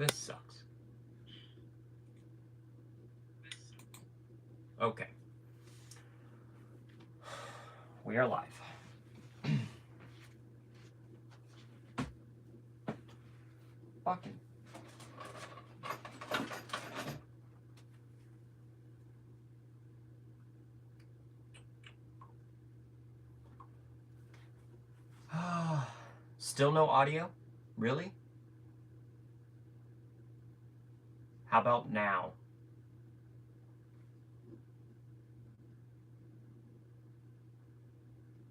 This sucks. Okay. We are live. Fucking. Still no audio? Really? How about now?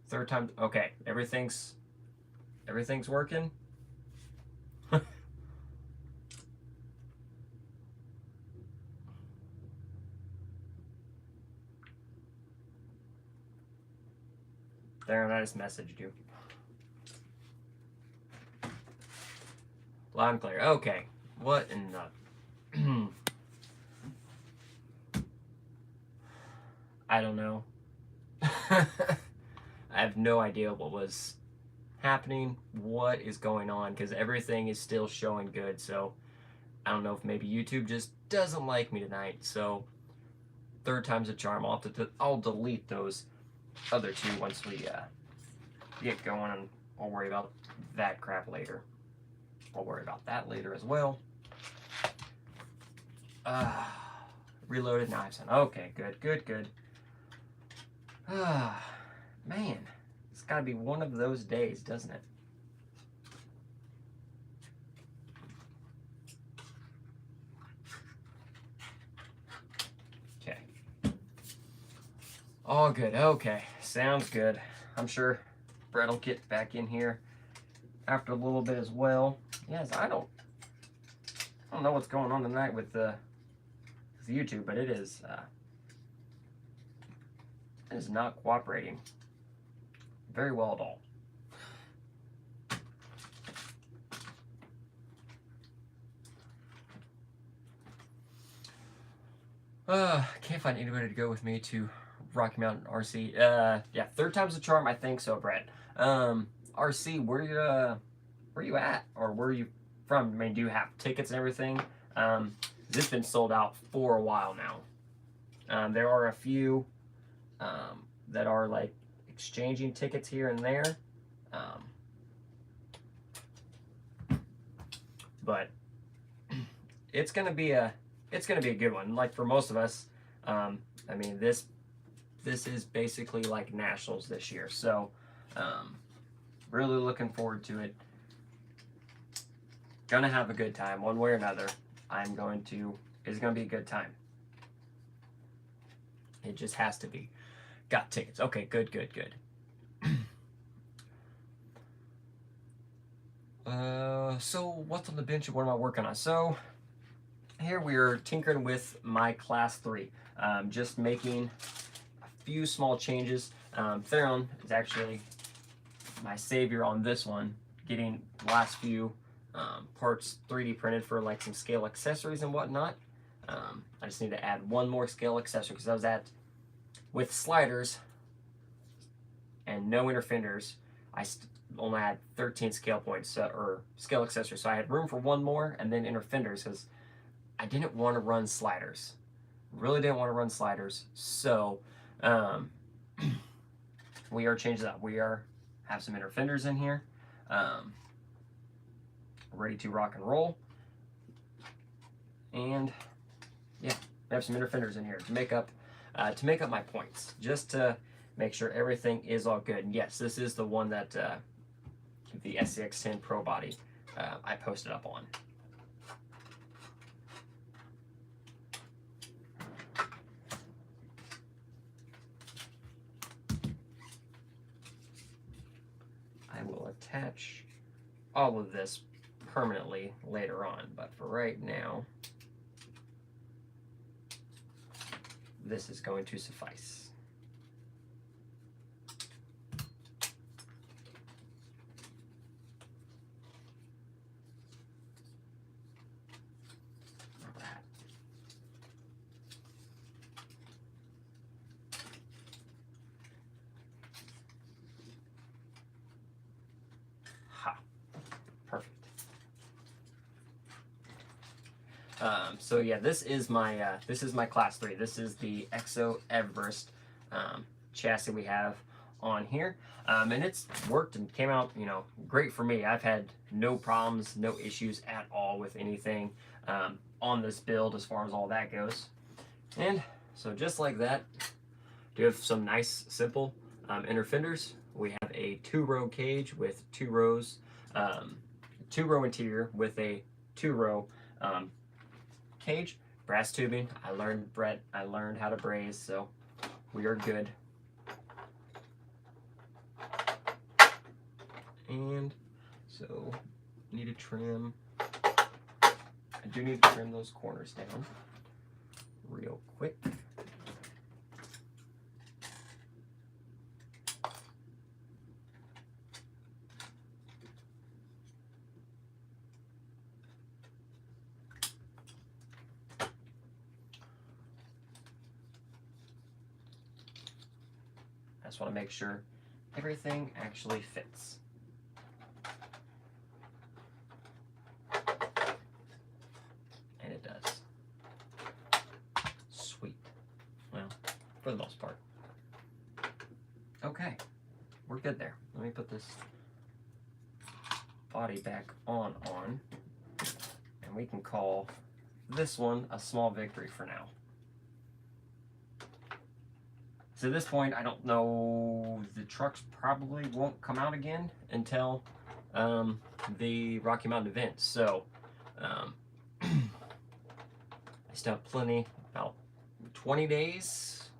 Third time. Okay, everything's working. There, I just messaged you. Loud and clear. Okay. What in the... I don't know. I have no idea what was happening, what is going on, because everything is still showing good. So I don't know if maybe YouTube just doesn't like me tonight. So third time's a charm. I'll delete those other two once we get going, and I'll worry about that crap later. I'll worry about that later as well. Reloaded knives. Okay, good. Man, it's got to be one of those days, doesn't it? Okay. All good. Okay, sounds good. I'm sure Brett will get back in here after a little bit as well. Yes, I don't know what's going on tonight with YouTube, but it is not cooperating very well at all. Can't find anybody to go with me to Rocky Mountain RC. Yeah, third time's a charm. I think so, Brett. RC, where you at, or where are you from? I mean, do you have tickets and everything? This has been sold out for a while now. There are a few that are like exchanging tickets here and there, but it's gonna be a good one. Like for most of us, I mean this is basically like nationals this year, so really looking forward to it. Gonna have a good time one way or another. It's gonna be a good time. It just has to be. Got tickets. Okay, good. So what's on the bench and what am I working on? So here we are tinkering with my class 3. Just making a few small changes. Theron is actually my savior on this one, getting the last few parts 3D printed for like some scale accessories and whatnot. I just need to add one more scale accessory because I was with sliders and no inner fenders, I only had 13 scale points or scale accessories, so I had room for one more and then inner fenders because I didn't want to run sliders. Really didn't want to run sliders, so we are changing that. Have some inner fenders in here, ready to rock and roll, and yeah, I have some inner fenders in here to make up my points, just to make sure everything is all good. And yes, this is the one that the SCX10 Pro body I posted up on. I will attach all of this permanently later on, but for right now, this is going to suffice. Ha. Perfect. So yeah, this is my class 3. This is the Exo Everest chassis we have on here, and it's worked and came out, you know, great for me. I've had no problems, no issues at all with anything on this build as far as all that goes. And so just like that, do have some nice simple inner fenders. We have a 2-row cage with 2 rows, 2-row interior with a 2-row cage, brass tubing. I learned how to braze, so we are good. And so need to trim. I do need to trim those corners down real quick. I just want to make sure everything actually fits. And it does. Sweet. Well, for the most part. Okay, we're good there. Let me put this body back on, and we can call this one a small victory for now. So at this point, I don't know, the trucks probably won't come out again until the Rocky Mountain event. So I still have plenty, about 20 days,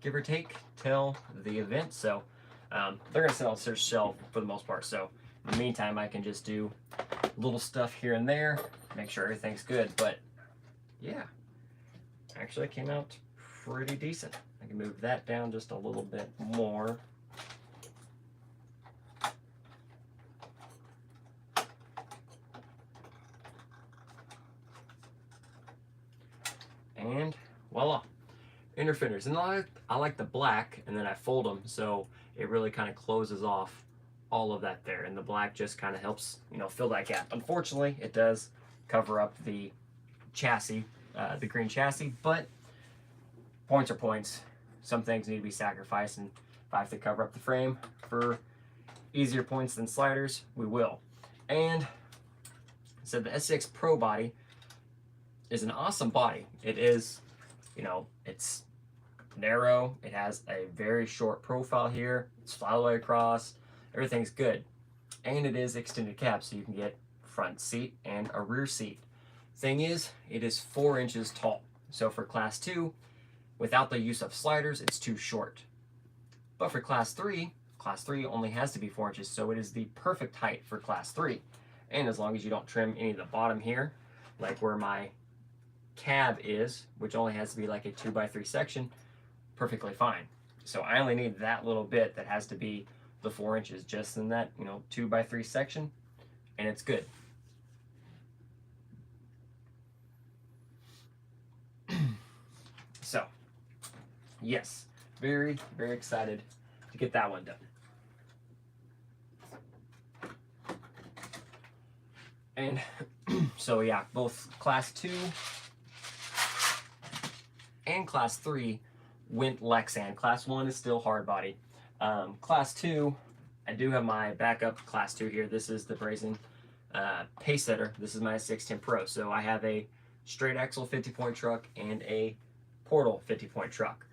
give or take, till the event. So they're gonna sit on their shelf for the most part. So in the meantime, I can just do little stuff here and there, make sure everything's good. But yeah, actually it came out pretty decent. I can move that down just a little bit more. And voila, inner fenders. And I like the black, and then I fold them so it really kind of closes off all of that there. And the black just kind of helps, you know, fill that gap. Unfortunately, it does cover up the chassis, the green chassis, but points are points. Some things need to be sacrificed, and if I have to cover up the frame for easier points than sliders, we will. And so the S6 Pro body is an awesome body. It is, you know, it's narrow. It has a very short profile here. It's flat all the way across. Everything's good. And it is extended cab, so you can get front seat and a rear seat. Thing is, it is 4 inches tall. So for class 2, without the use of sliders, it's too short. But for class 3 only has to be 4 inches, so it is the perfect height for class 3. And as long as you don't trim any of the bottom here, like where my cab is, which only has to be like a 2x3 section, perfectly fine. So I only need that little bit that has to be the 4 inches, just in that, you know, 2x3 section, and it's good. So yes, very, very excited to get that one done. And so yeah, both class 2 and class 3 went Lexan. Class 1 is still hard body. Class 2, I do have my backup class 2 here. This is the Brazen pace setter. This is my 610 Pro. So I have a straight axle 50-point truck and a portal 50-point truck.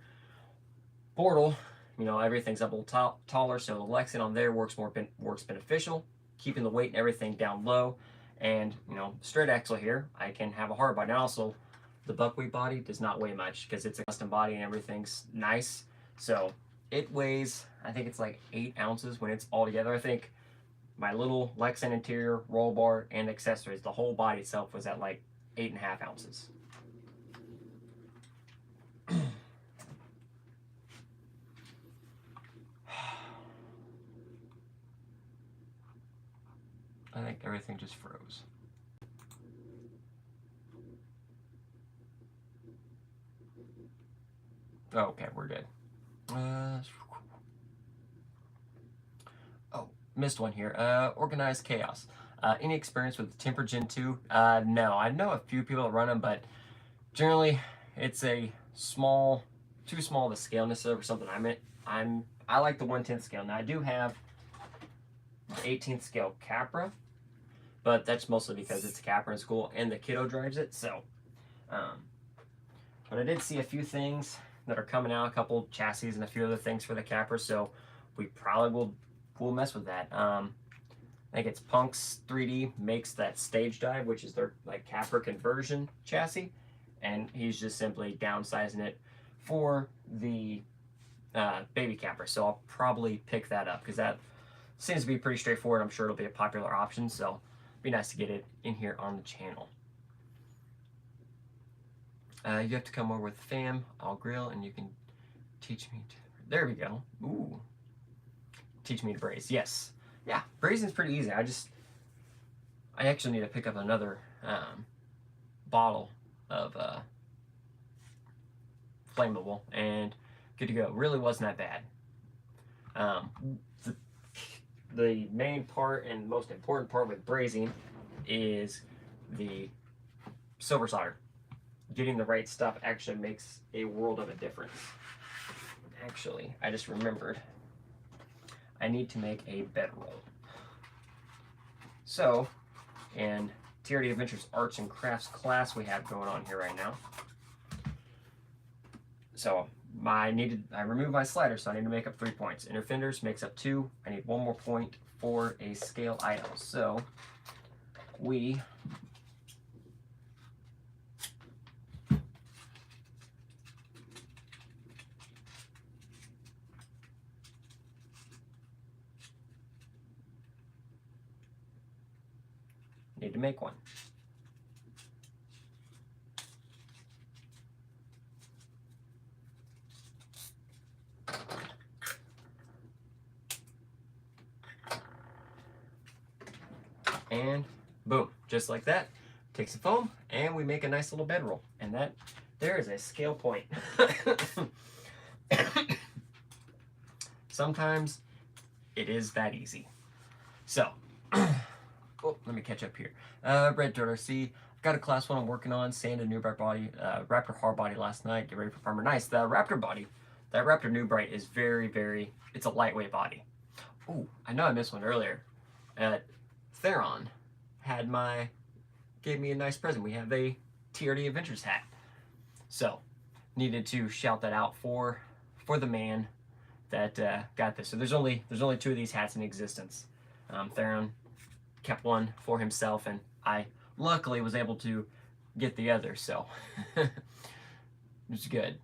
Portal, you know, everything's up a little taller, so the Lexan on there works beneficial, keeping the weight and everything down low. And, you know, straight axle here, I can have a hard body. And also, the buckwheat body does not weigh much because it's a custom body and everything's nice. So it weighs, I think it's like 8 ounces when it's all together. I think my little Lexan interior, roll bar, and accessories, the whole body itself was at like 8.5 ounces. I think everything just froze. Oh, okay, we're good. Oh, missed one here. Organized chaos. Any experience with the Temper Gen 2? No, I know a few people that run them, but generally it's a small, too small of a scale necessarily for something I like the 1/10 scale. Now I do have the 18th scale Capra, but that's mostly because it's a Capra in school and the kiddo drives it. So, but I did see a few things that are coming out, a couple chassis and a few other things for the Capra. So we probably will mess with that. I think it's Punk's 3D makes that stage dive, which is their like Capra conversion chassis, and he's just simply downsizing it for the baby Capra. So I'll probably pick that up because that seems to be pretty straightforward. I'm sure it'll be a popular option, so it'd be nice to get it in here on the channel. You have to come over with fam. I'll grill and you can teach me to. There we go. Ooh. Teach me to braise. Yes. Yeah, braising's pretty easy. I actually need to pick up another bottle of flammable and good to go. Really wasn't that bad. The main part and most important part with braising is the silver solder. Getting the right stuff actually makes a world of a difference. Actually, I just remembered I need to make a bedroll. So, in TRD Adventures Arts and Crafts class we have going on here right now. So I removed my slider, so I need to make up 3 points. Inner fenders makes up 2. I need 1 more point for a scale item. So we need to make one. And boom, just like that, take some foam and we make a nice little bedroll. And that, there is a scale point. Sometimes it is that easy. So, oh, let me catch up here. Red Dirt RC, got a class 1 I'm working on, sanded new bright body, Raptor hard body last night, get ready for farmer. Nice, the Raptor body, that Raptor new bright is very, it's a lightweight body. Ooh, I know I missed one earlier. Theron gave me a nice present. We have a TRD Adventures hat. So, needed to shout that out for the man that got this. So there's only 2 of these hats in existence. Theron kept one for himself, and I luckily was able to get the other, so it's good.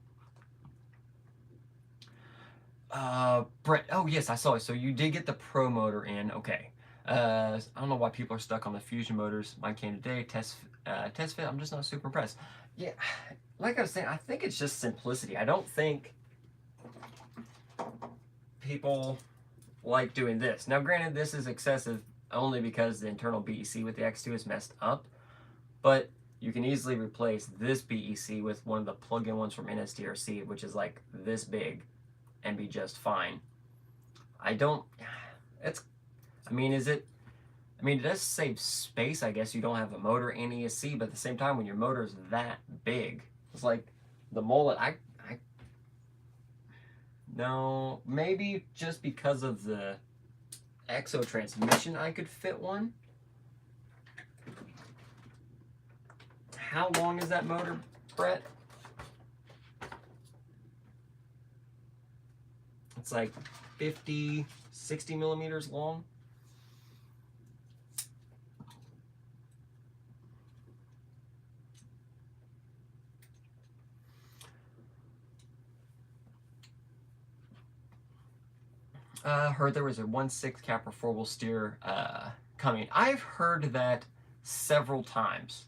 Brett, oh yes, I saw it. So you did get the Pro motor in, okay. I don't know why people are stuck on the Fusion motors. Mine came today, test fit, I'm just not super impressed. Yeah, like I was saying, I think it's just simplicity. I don't think people like doing this. Now granted, this is excessive only because the internal BEC with the X2 is messed up, but you can easily replace this BEC with one of the plug-in ones from NSDRC, which is like this big, and be just fine. it does save space, I guess. You don't have a motor and ESC, but at the same time, when your motor is that big, it's like the mullet, no, maybe just because of the EXO transmission, I could fit one. How long is that motor, Brett? It's like 50, 60 millimeters long. Heard there was a 1/6 Capra 4-wheel steer coming. I've heard that several times.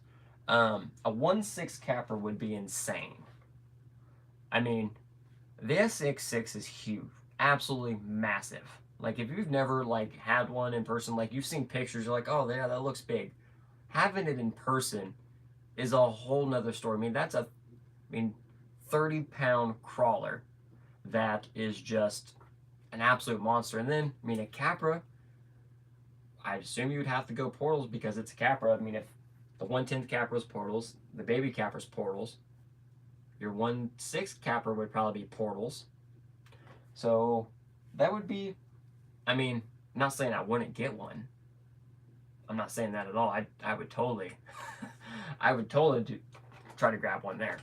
A 1/6 Capra would be insane. I mean, the SX6 is huge, absolutely massive. Like if you've never like had one in person, like you've seen pictures, you're like, oh yeah, that looks big. Having it in person is a whole nother story. I mean, that's a 30-pound crawler that is just an absolute monster. And then, a Capra, I'd assume you would have to go portals because it's a Capra. I mean, if the 1/10 Capra's portals, the baby Capra's portals, your 1/6 Capra would probably be portals. So that would be, I mean, I'm not saying I wouldn't get one. I'm not saying that at all. I would totally, I would totally try to grab one there.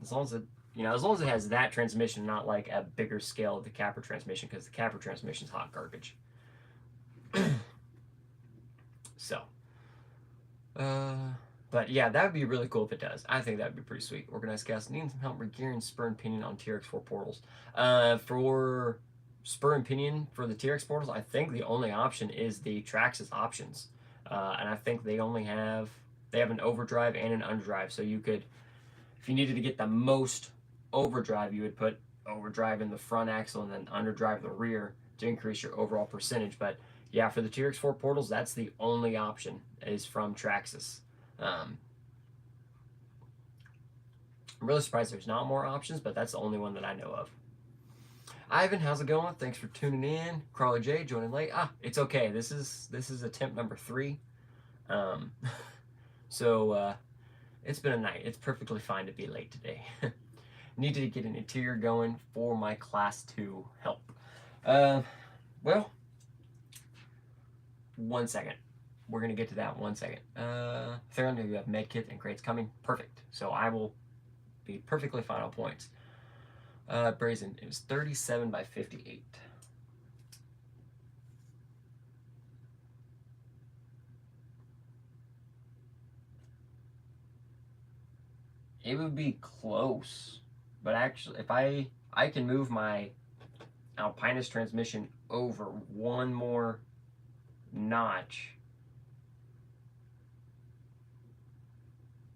As long as it, as long as it has that transmission, not like a bigger scale of the Capra transmission, because the Capra transmission is hot garbage. So, but yeah, that would be really cool if it does. I think that would be pretty sweet. Organized Chaos needing some help regearing Spur and Pinion on TRX4 portals. For Spur and Pinion for the TRX portals, I think the only option is the Traxxas options. And I think they have an overdrive and an underdrive. So you could, if you needed to get the most overdrive, you would put overdrive in the front axle and then underdrive the rear to increase your overall percentage. But yeah, for the TRX4 portals, that's the only option is from Traxxas. I'm really surprised there's not more options, but that's the only one that I know of. Ivan, how's it going? Thanks for tuning in. Crawler J joining late. It's okay. This is attempt number 3. So it's been a night. It's perfectly fine to be late today. Needed to get an interior going for my class 2 help. Well, 1 second. We're going to get to that in 1 second. Theron, you have medkit and crates coming. Perfect. So I will be perfectly fine on points. Brazen, it was 37 by 58. It would be close. But actually, if I can move my Alpinus transmission over one more notch,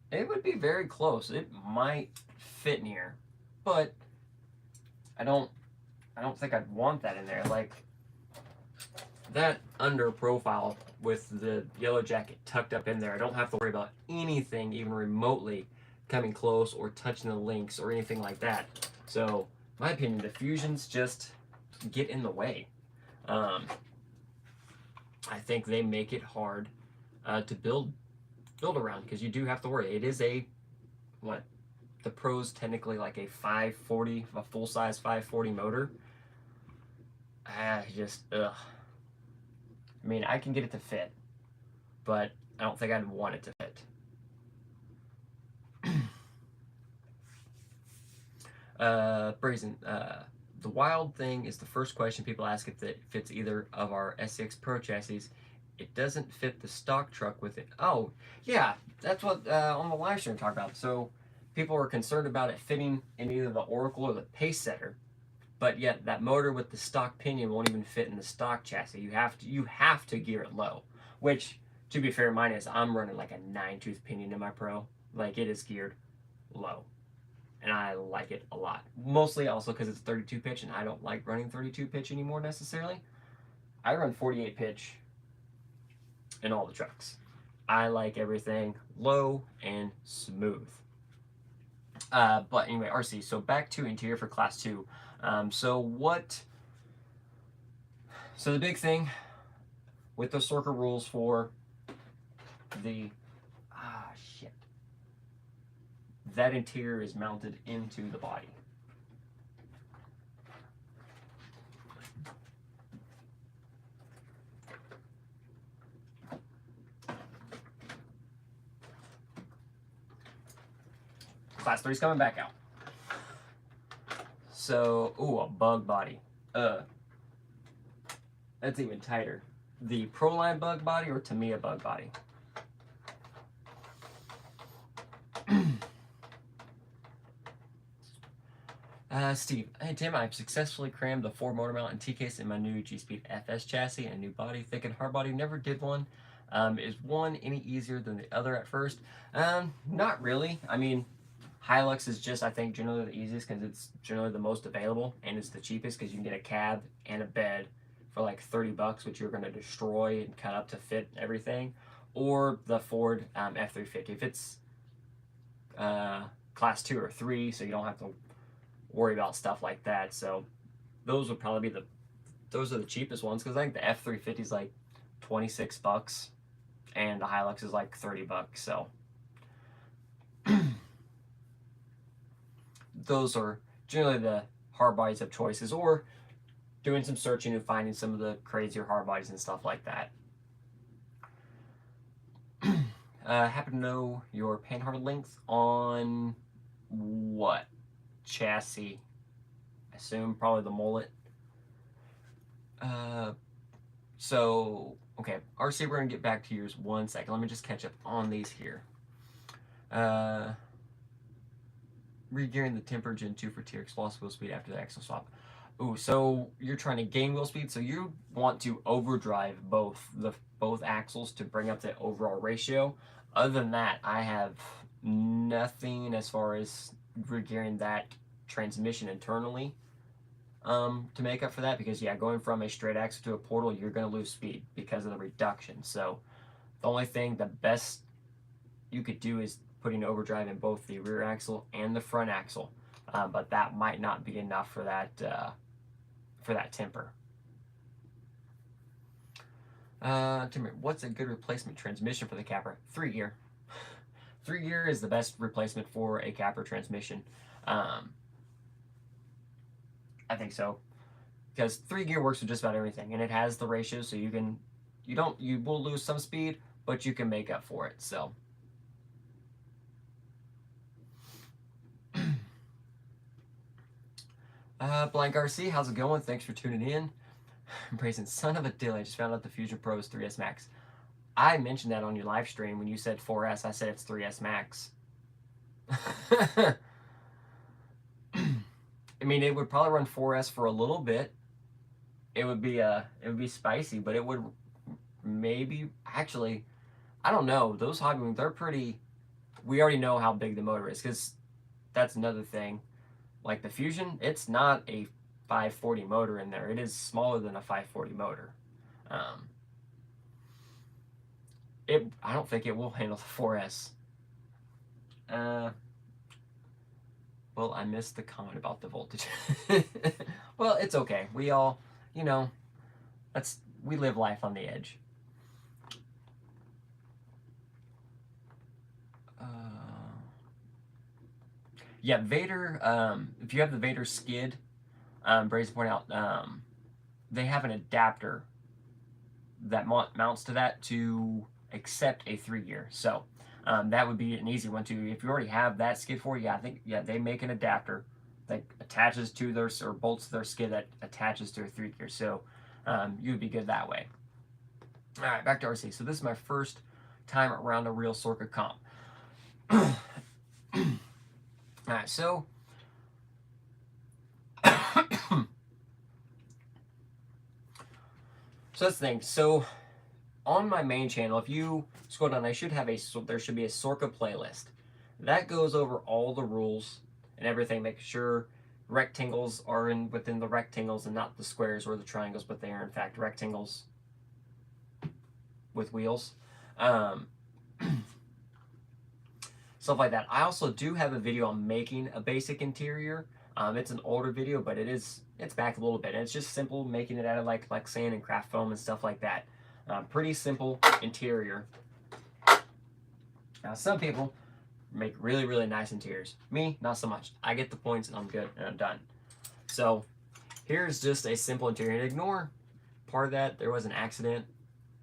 it would be very close. It might fit in here, but I don't think I'd want that in there. Like that under profile with the yellow jacket tucked up in there, I don't have to worry about anything even remotely coming close or touching the links or anything like that. So, my opinion, the fusions just get in the way. I think they make it hard to build around because you do have to worry. It is a the Pro's technically like a 540, a full size 540 motor. I mean, I can get it to fit, but I don't think I'd want it to fit. Brazen, the wild thing is the first question people ask if it fits either of our SCX Pro chassis. It doesn't fit the stock truck with it. Oh, yeah, that's what on the live stream talked about. So people were concerned about it fitting in either the Oracle or the Pace Setter, but yet that motor with the stock pinion won't even fit in the stock chassis. You have to gear it low, which, to be fair, mine is, I'm running like a 9-tooth pinion in my Pro. Like, it is geared low, and I like it a lot. Mostly also because it's 32 pitch, and I don't like running 32 pitch anymore necessarily. I run 48 pitch in all the trucks. I like everything low and smooth. But anyway, RC, so back to interior for class 2. So the big thing with the circle rules for the, that interior is mounted into the body. Class 3's coming back out. So, a bug body. That's even tighter. The Proline bug body or Tamiya bug body? Steve, hey Tim, I've successfully crammed the 4 motor mount and T-case in my new G-Speed FS chassis and a new body, thick and hard body. Never did one. Is one any easier than the other at first? Not really. I mean, Hilux is just, I think, generally the easiest because it's generally the most available and it's the cheapest because you can get a cab and a bed for like $30, which you're going to destroy and cut up to fit everything. Or the Ford F350 if it's class 2 or 3, so you don't have to worry about stuff like that. So those would probably be those are the cheapest ones because I think the F350 is like $26, and the Hilux is like $30. So those are generally the hard bodies of choices, or doing some searching and finding some of the crazier hard bodies and stuff like that. Happen to know your panhard length on what chassis? I assume probably the mullet. So okay, RC, we're gonna get back to yours 1 second. Let me just catch up on these here. Regearing the temper Gen 2 for TRX lost wheel speed after the axle swap. Ooh, so you're trying to gain wheel speed, so you want to overdrive both axles to bring up the overall ratio. Other than that, I have nothing as far as regearing that transmission internally to make up for that, because yeah, going from a straight axle to a portal, you're going to lose speed because of the reduction. So the only thing, the best you could do is putting overdrive in both the rear axle and the front axle, but that might not be enough for that temper. Timmy, what's a good replacement transmission for the Capra? 3-gear. 3-gear is the best replacement for a Capra transmission. I think so, because 3-gear works with just about everything, and it has the ratio, so you will lose some speed, but you can make up for it. So. Blank RC, how's it going? Thanks for tuning in. Brazen son of a dill, I just found out the Fusion Pro is 3S Max. I mentioned that on your live stream when you said 4S. I said it's 3S Max. I mean, it would probably run 4S for a little bit. It would be spicy, but it would maybe, actually, I don't know. Those hobby wings, they're pretty. We already know how big the motor is, because that's another thing. Like the Fusion, it's not a 540 motor in there. It is smaller than a 540 motor. I don't think it will handle the 4S. Well, I missed the comment about the voltage. Well, it's okay. We all, we live life on the edge. Yeah, Vader, if you have the Vader skid, Brazen pointed out, they have an adapter that mounts to that to accept a 3-gear. So that would be an easy one too. If you already have that skid for, they make an adapter that attaches to their, or bolts to their skid that attaches to a 3-gear. So you would be good that way. All right, back to RC. So this is my first time around a real Sorka comp. All right, so that's the thing. So on my main channel, if you scroll down, there should be a Sorka playlist that goes over all the rules and everything, making sure rectangles are within the rectangles and not the squares or the triangles, but they are in fact rectangles with wheels. Stuff like that. I also do have a video on making a basic interior. It's an older video, but it's back a little bit. And it's just simple, making it out of like sand and craft foam and stuff like that. Pretty simple interior. Now, some people make really, really nice interiors. Me, not so much. I get the points and I'm good and I'm done. So here's just a simple interior. And ignore part of that. There was an accident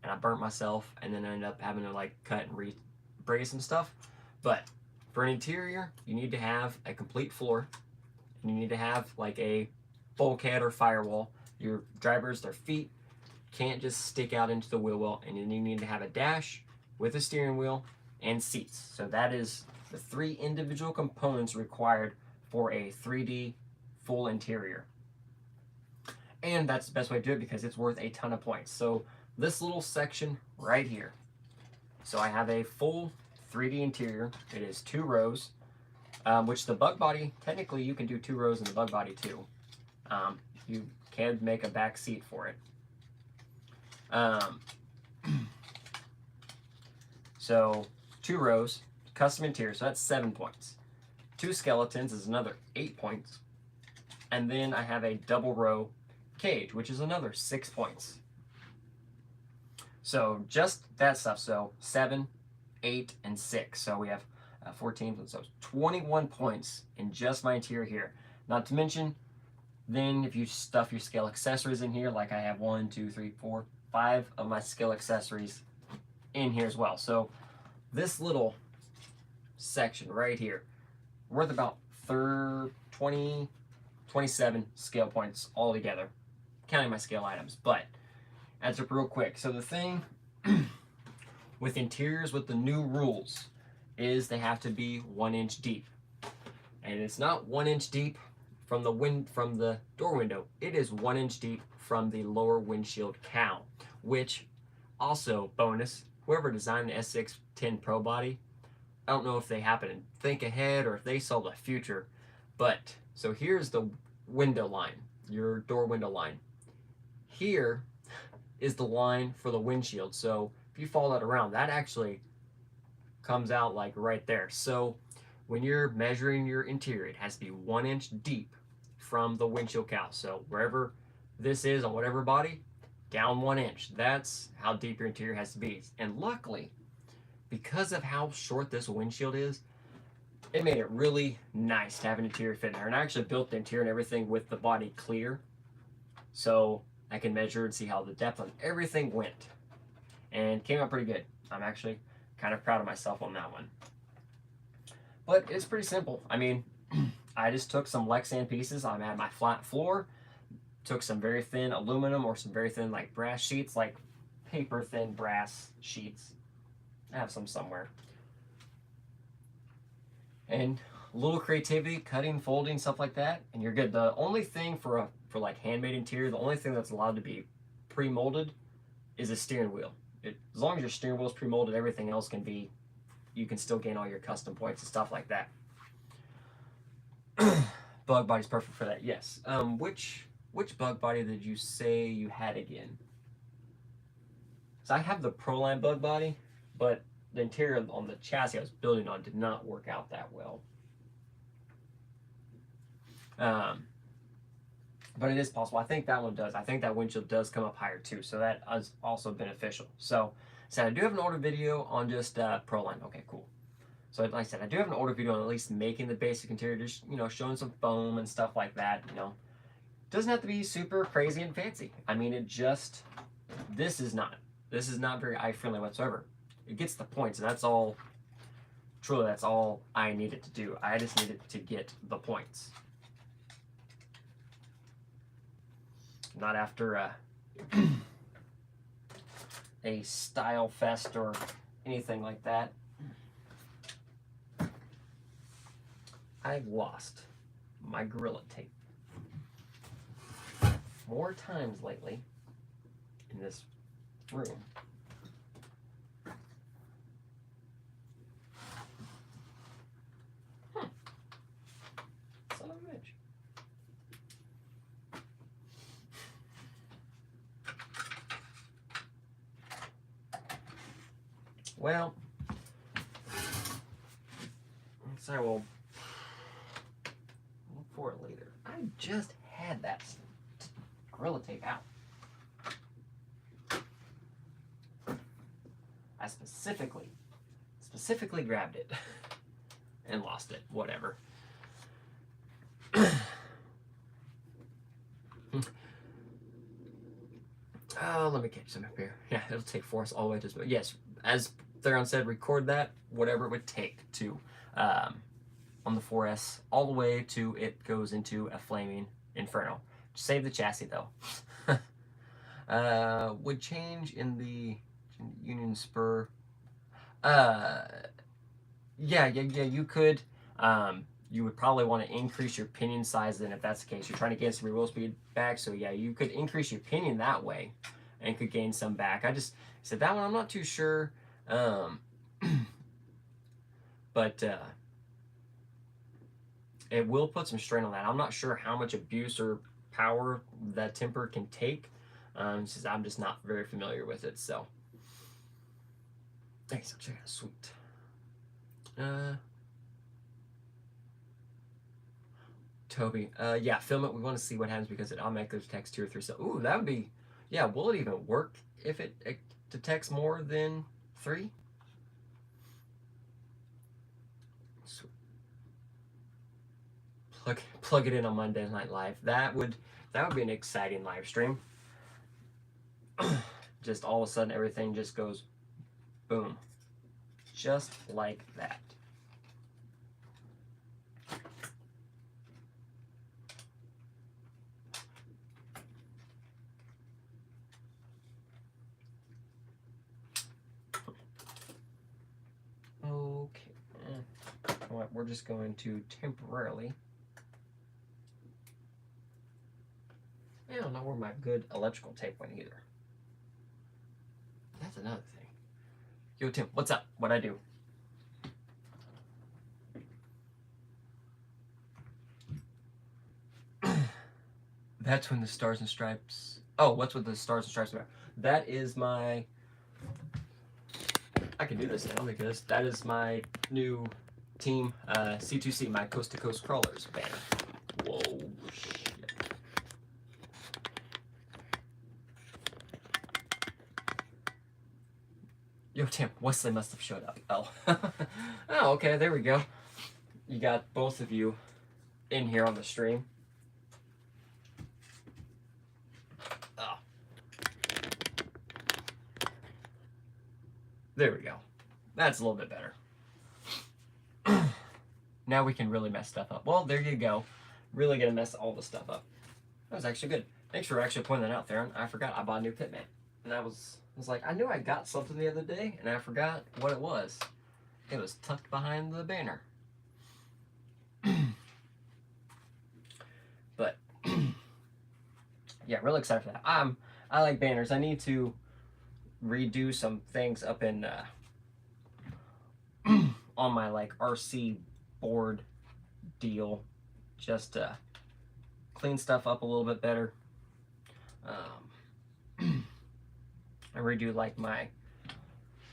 and I burnt myself, and then I ended up having to like cut and re-brace some stuff. But for an interior, you need to have a complete floor, and you need to have like a bulkhead or firewall. Your drivers, their feet can't just stick out into the wheel well, and then you need to have a dash with a steering wheel and seats. So that is the 3 individual components required for a 3D full interior. And that's the best way to do it because it's worth a ton of points. So this little section right here. So I have a full 3D interior. It is 2 rows, which the bug body, technically you can do 2 rows in the bug body too. You can make a back seat for it. So 2 rows, custom interior, so that's 7 points. 2 skeletons is another 8 points. And then I have a double row cage, which is another 6 points. So just that stuff. So 7, 8, and 6. So we have 14, so 21 points in just my interior here. Not to mention, then if you stuff your scale accessories in here, like I have 1, 2, 3, 4, 5 of my scale accessories in here as well. So this little section right here, worth about 20, 27 scale points altogether, counting my scale items. But adds up real quick. So the thing with interiors with the new rules is they have to be 1 inch deep, and it's not 1 inch deep from the door window. It is 1 inch deep from the lower windshield cowl, which also bonus, whoever designed the S610 Pro body, I don't know if they happen to think ahead or if they saw the future, but so here's the window line, your door window line. Here is the line for the windshield. So if you follow that around, that actually comes out like right there. So when you're measuring your interior, it has to be 1 inch deep from the windshield cowl. So wherever this is on whatever body, down 1 inch. That's how deep your interior has to be. And luckily, because of how short this windshield is, it made it really nice to have an interior fit in there. And I actually built the interior and everything with the body clear, so I can measure and see how the depth on everything went. And came out pretty good. I'm actually kind of proud of myself on that one. But it's pretty simple. I mean, I just took some Lexan pieces. I had my flat floor, took some very thin aluminum or some very thin like brass sheets, like paper thin brass sheets. I have some somewhere. And a little creativity, cutting, folding, stuff like that, and you're good. The only thing for like handmade interior, the only thing that's allowed to be pre-molded is a steering wheel. As long as your steering wheel is pre-molded, everything else can be, you can still gain all your custom points and stuff like that. Bug body's perfect for that, yes. Which bug body did you say you had again? So I have the Proline bug body, but the interior on the chassis I was building on did not work out that well. But it is possible. I think that one does. I think that windshield does come up higher too, so that is also beneficial. So I do have an older video on just Proline. Okay, cool. So like I said, I do have an older video on at least making the basic interior, just showing some foam and stuff like that. Doesn't have to be super crazy and fancy. I mean, this is not very eye friendly whatsoever. It gets the points, and that's all. Truly, that's all I needed to do. I just needed to get the points. Not after a style fest or anything like that. I've lost my Gorilla Tape more times lately in this room. Son of a bitch. Well, so I will look for it later. I just had that Gorilla Tape out. I specifically grabbed it and lost it. Whatever. Oh, let me catch some up here. Yeah, it'll take Forrest all the way to this. Yes, as Theron said, record that, whatever it would take to, on the 4S, all the way to it goes into a flaming inferno. Save the chassis, though. Would change in the Union Spur. Yeah, you could. You would probably want to increase your pinion size then if that's the case. You're trying to get some wheel speed back, so yeah, you could increase your pinion that way and could gain some back. I just said that one, I'm not too sure. But it will put some strain on that. I'm not sure how much abuse or power that temper can take, since I'm just not very familiar with it, so. Thanks, I'll check it out. Sweet. Toby, yeah, film it. We want to see what happens because it automatically detects 2 or 3 cells. Ooh, that would be, yeah, will it even work if it detects more than 3. So plug it in on Monday Night Live. That would be an exciting live stream. Just all of a sudden everything just goes boom. Just like that. Okay. Well, we're just going to temporarily. I don't know where my good electrical tape went either. That's another thing. Yo, Tim, what's up? What'd I do? That's when the Stars and Stripes. Oh, what's with the Stars and Stripes about? That is my. I can do this now because that is my new team, C2C, my Coast to Coast Crawlers banner. Whoa, shit. Yo, Tim, Wesley must have showed up. Oh. Oh, okay, there we go. You got both of you in here on the stream. Oh. There we go. That's a little bit better. Now we can really mess stuff up. Well, there you go. Really gonna mess all the stuff up. That was actually good. Thanks for actually pointing that out, Theron. I forgot I bought a new Pitman. And I was like, I knew I got something the other day, and I forgot what it was. It was tucked behind the banner. But yeah, really excited for that. I like banners. I need to redo some things up in on my like RC board deal, just to clean stuff up a little bit better. I redo like my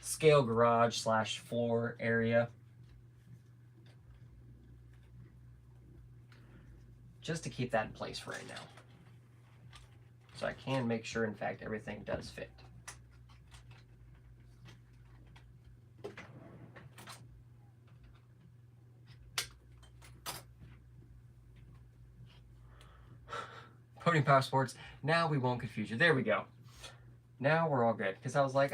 scale garage / floor area, just to keep that in place for right now, so I can make sure, in fact, everything does fit. Podium Power Sports, now we won't confuse you. There we go. Now we're all good. Because I was like,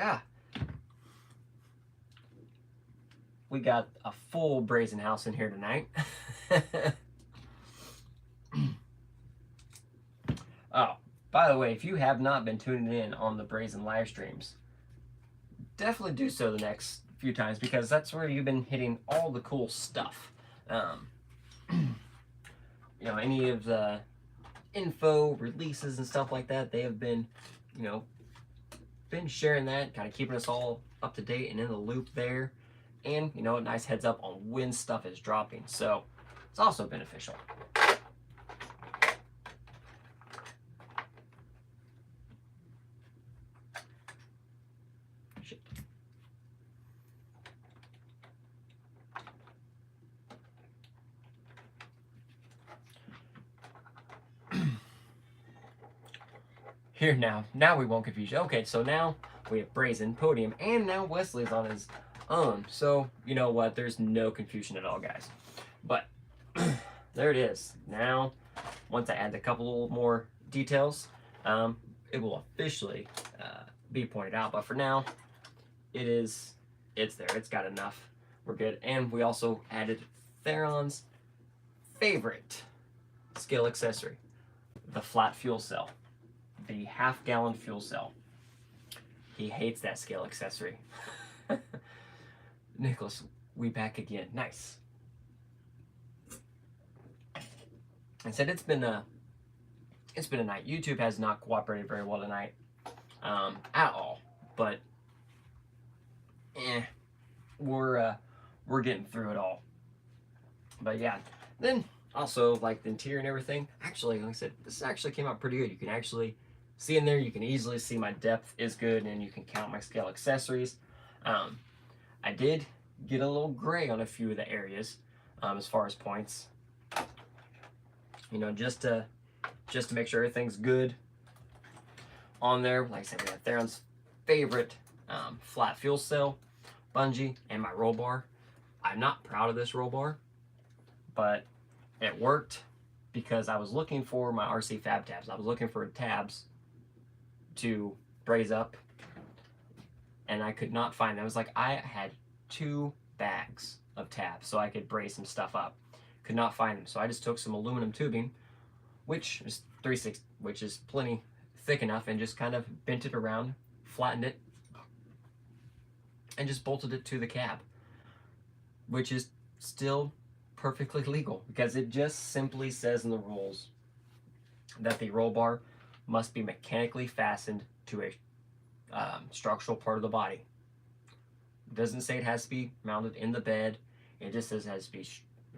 we got a full Brazen House in here tonight. Oh, by the way, if you have not been tuning in on the Brazen live streams, definitely do so the next few times, because that's where you've been hitting all the cool stuff. You know, any of the info, releases, and stuff like that, they have been, you know, been sharing that, kind of keeping us all up to date and in the loop there. And, you know, a nice heads up on when stuff is dropping. So it's also beneficial. Shit. Here now we won't confuse you. Okay, so now we have Brazen, Podium, and now Wesley's on his own. So, you know what? There's no confusion at all, guys. But there it is. Now, once I add a couple more details, it will officially be pointed out. But for now, it's there. It's got enough. We're good. And we also added Theron's favorite scale accessory, the flat fuel cell. The half-gallon fuel cell. He hates that scale accessory. Nicholas, we back again. Nice. I said it's been a night. YouTube has not cooperated very well tonight, at all. But we're getting through it all. But yeah, then also like the interior and everything. Actually, like I said, this actually came out pretty good. You can actually see in there, you can easily see my depth is good, and you can count my scale accessories. I did get a little gray on a few of the areas as far as points. You know, just to make sure everything's good on there. Like I said, we have Theron's favorite flat fuel cell, bungee, and my roll bar. I'm not proud of this roll bar, but it worked because I was looking for my RC fab tabs. I was looking for tabs to braze up, and I could not find them. I was like, I had 2 bags of tabs so I could braze some stuff up. Could not find them, so I just took some aluminum tubing, which is 3/6, which is plenty thick enough, and just kind of bent it around, flattened it, and just bolted it to the cab, which is still perfectly legal because it just simply says in the rules that the roll bar must be mechanically fastened to a structural part of the body. It doesn't say it has to be mounted in the bed. It just says it has to be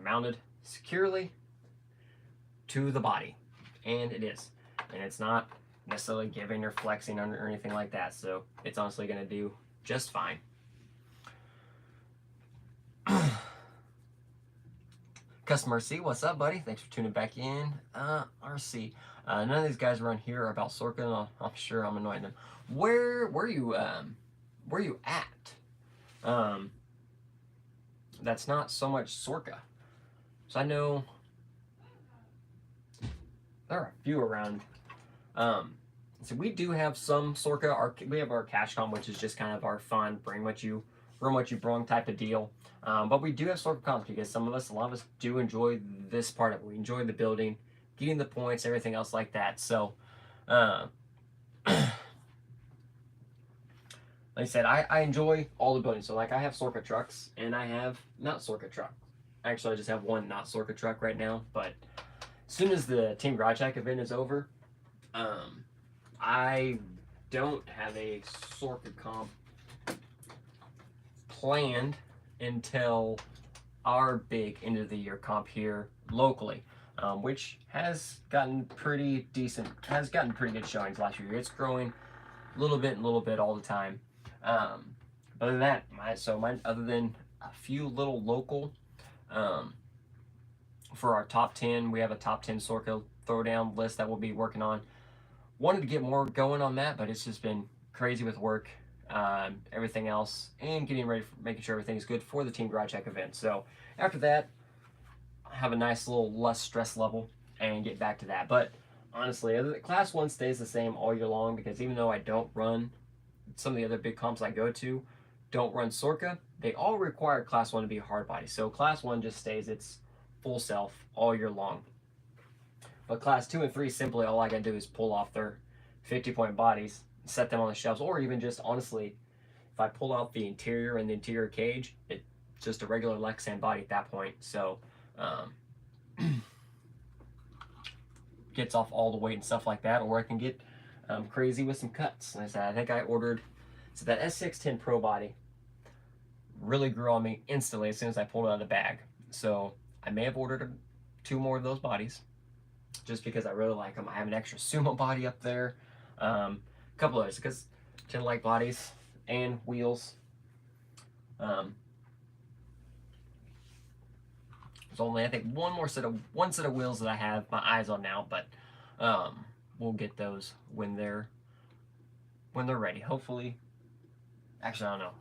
mounted securely to the body, and it is. And it's not necessarily giving or flexing or anything like that, so it's honestly going to do just fine. Customer RC, what's up, buddy? Thanks for tuning back in. RC, none of these guys around here are about Sorka, and I'm sure I'm annoying them. Where you at? That's not so much Sorka. So I know there are a few around. So we do have some Sorka. We have our CashCom, which is just kind of our fun, bring what you bring type of deal. But we do have Sorka comps because a lot of us do enjoy this part of it. We enjoy the building, getting the points, everything else like that. So, like I said, I enjoy all the buildings. So like I have Sorka trucks and I have not Sorka truck. Actually, I just have one not Sorka truck right now. But as soon as the Team Garage Hack event is over, I don't have a Sorka comp planned until our big end of the year comp here locally, which has gotten pretty decent, has gotten pretty good showings last year. It's growing a little bit all the time. Other than that, other than a few little local, for our top 10, we have a top 10 Sorka throwdown list that we'll be working on. Wanted to get more going on that, but it's just been crazy with work, everything else, and getting ready for making sure everything's good for the Team Garage Hack event. So after that, I have a nice little less stress level and get back to that. But honestly, Class 1 stays the same all year long because even though I don't run some of the other big comps I go to, don't run Sorka, they all require Class 1 to be hard body. So Class 1 just stays its full self all year long. But Class 2 and 3, simply all I gotta do is pull off their 50-point bodies, set them on the shelves, or even just honestly, if I pull out the interior and the interior cage, it's just a regular Lexan body at that point. So gets off all the weight and stuff like that, or I can get crazy with some cuts. Like I said, I think I ordered, so that S610 Pro body really grew on me instantly as soon as I pulled it out of the bag. So I may have ordered 2 more of those bodies just because I really like them. I have an extra sumo body up there, a couple others because I tend to like bodies and wheels. There's only, I think, one set of wheels that I have my eyes on now, but we'll get those when they're ready. Hopefully, actually, I don't know.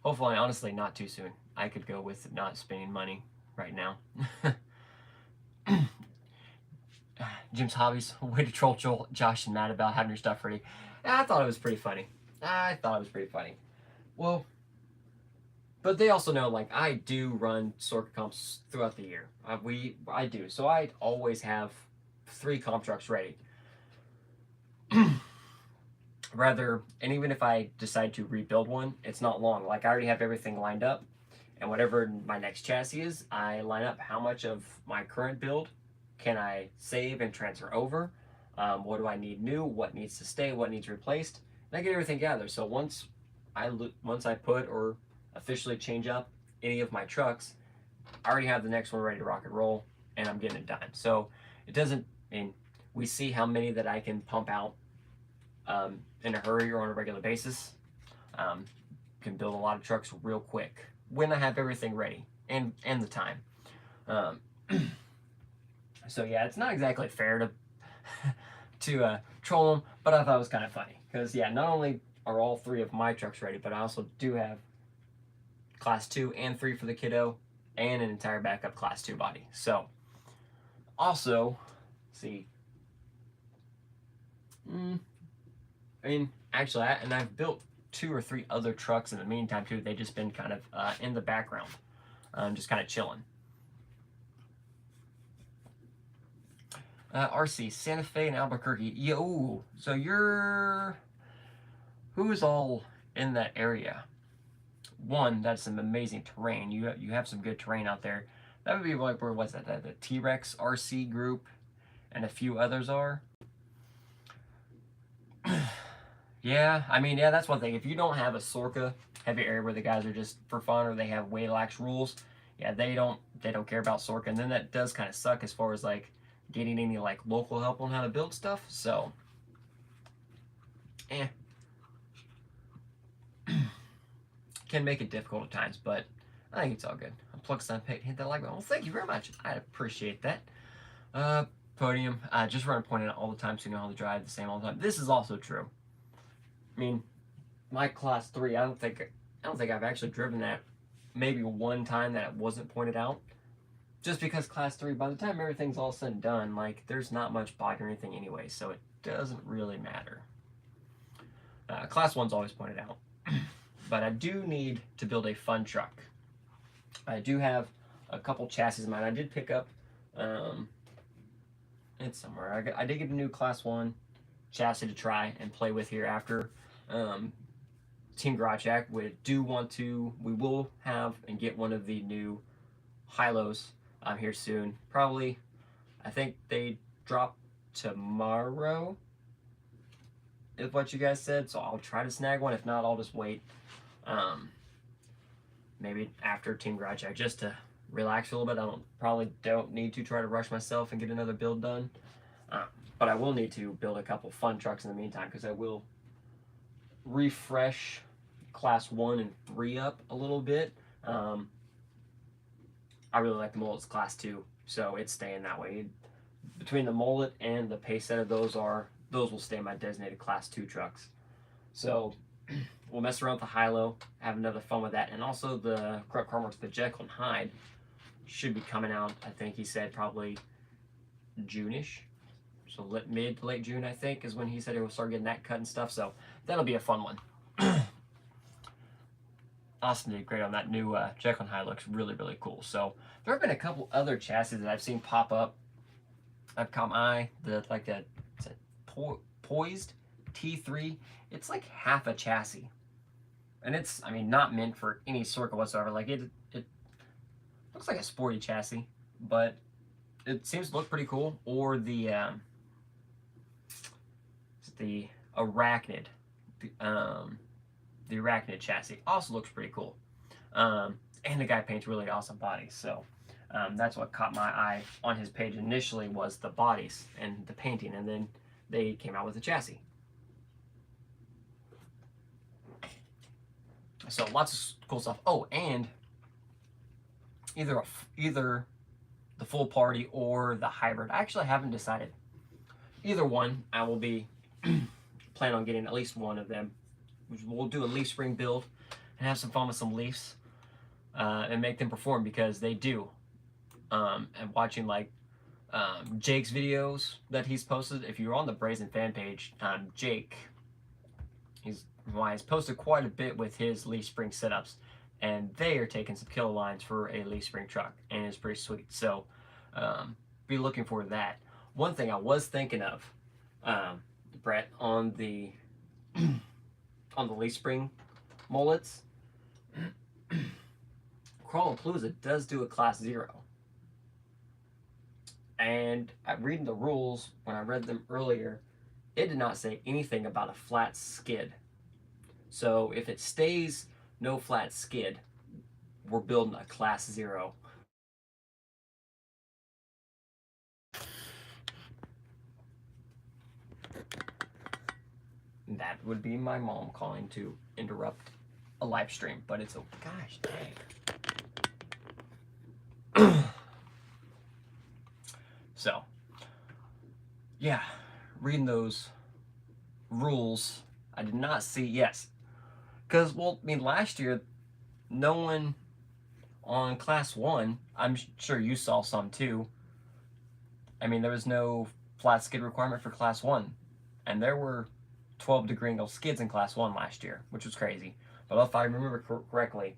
Hopefully, honestly, not too soon. I could go with not spending money right now. Jim's Hobbies, way to troll Josh and Matt about having your stuff ready. I thought it was pretty funny. Well, but they also know, like, I do run Sorka comps throughout the year. I do. So I always have 3 comp trucks ready. And even if I decide to rebuild one, it's not long. Like, I already have everything lined up. And whatever my next chassis is, I line up how much of my current build can I save and transfer over. What do I need new? What needs to stay? What needs replaced? And I get everything gathered. So once I put or officially change up any of my trucks, I already have the next one ready to rock and roll, and I'm getting it done. So it doesn't, and we see how many that I can pump out in a hurry or on a regular basis. Can build a lot of trucks real quick when I have everything ready and the time. So yeah, it's not exactly fair to troll them, but I thought it was kind of funny because yeah, not only are all 3 of my trucks ready, but I also do have class 2 and 3 for the kiddo and an entire backup class 2 body. So also, see, I mean, actually, I've built 2 or 3 other trucks in the meantime too. They've just been kind of in the background, just kind of chilling. RC, Santa Fe and Albuquerque. Yo, so who's all in that area? One, that's some amazing terrain. You have some good terrain out there. That would be like, where was that? The T-Rex RC group and a few others are. Yeah, I mean, yeah, that's one thing. If you don't have a Sorka heavy area where the guys are just for fun, or they have way lax rules, yeah, they don't care about Sorka, and then that does kind of suck as far as like getting any like local help on how to build stuff. So, can make it difficult at times, but I think it's all good. Unplug Sun Pick, hit that like button. Well, thank you very much. I appreciate that. Podium, just run point out all the time so you know how to drive the same all the time. This is also true. I mean, my class 3, I don't think I've actually driven that maybe one time that it wasn't pointed out. Just because class 3, by the time everything's all said and done, like, there's not much body or anything anyway, so it doesn't really matter. Class 1's always pointed out. But I do need to build a fun truck. I do have a couple chassis in mind. I did pick up, it's somewhere. I did get a new class 1 chassis to try and play with here after Team Garage Jack. We will have and get one of the new high-lows here soon. Probably, I think they drop tomorrow is what you guys said, so I'll try to snag one. If not, I'll just wait. Maybe after Team Garage Jack, just to relax a little bit. Probably don't need to try to rush myself and get another build done. But I will need to build a couple fun trucks in the meantime, because I will refresh class 1 and 3 up a little bit. I really like the mullet's class 2, so it's staying that way. Between the mullet and the pace set of those will stay my designated class 2 trucks. So we'll mess around with the high-low, have another fun with that, and also the Carmark's the Jekyll and Hyde should be coming out. I think he said probably June-ish. So mid to late June, I think, is when he said he will start getting that cut and stuff. So that'll be a fun one. Austin did great on that new Jekyll and Hyde. Looks really, really cool. So there have been a couple other chassis that I've seen pop up. I've caught my eye. Poised T3. It's like half a chassis, and it's, I mean, not meant for any Sorka whatsoever. Like it looks like a sporty chassis, but it seems to look pretty cool. Or the Arachnid, the Arachnid chassis also looks pretty cool. And the guy paints really awesome bodies. So that's what caught my eye on his page initially, was the bodies and the painting, and then they came out with the chassis. So lots of cool stuff. Oh, and either the full party or the hybrid. I actually haven't decided. Either one, I will be plan on getting at least one of them. We'll do a leaf spring build and have some fun with some leaves and make them perform, because they do. And watching like Jake's videos that he's posted. If you're on the Brazen fan page, Jake, he's posted quite a bit with his leaf spring setups, and they are taking some killer lines for a leaf spring truck, and it's pretty sweet. So be looking for that. One thing I was thinking of, Brett, on the leaf spring mullets, Crawlapalooza does do a class 0. And reading the rules, when I read them earlier, it did not say anything about a flat skid. So if it stays no flat skid, we're building a class 0. That would be my mom calling to interrupt a live stream, but it's a gosh dang. So, yeah, reading those rules, I did not see, yes. Because, well, I mean, last year, no one on Class 1, I'm sure you saw some too. I mean, there was no flat skid requirement for Class 1. And there were 12-degree angle skids in Class 1 last year, which was crazy. But if I remember correctly,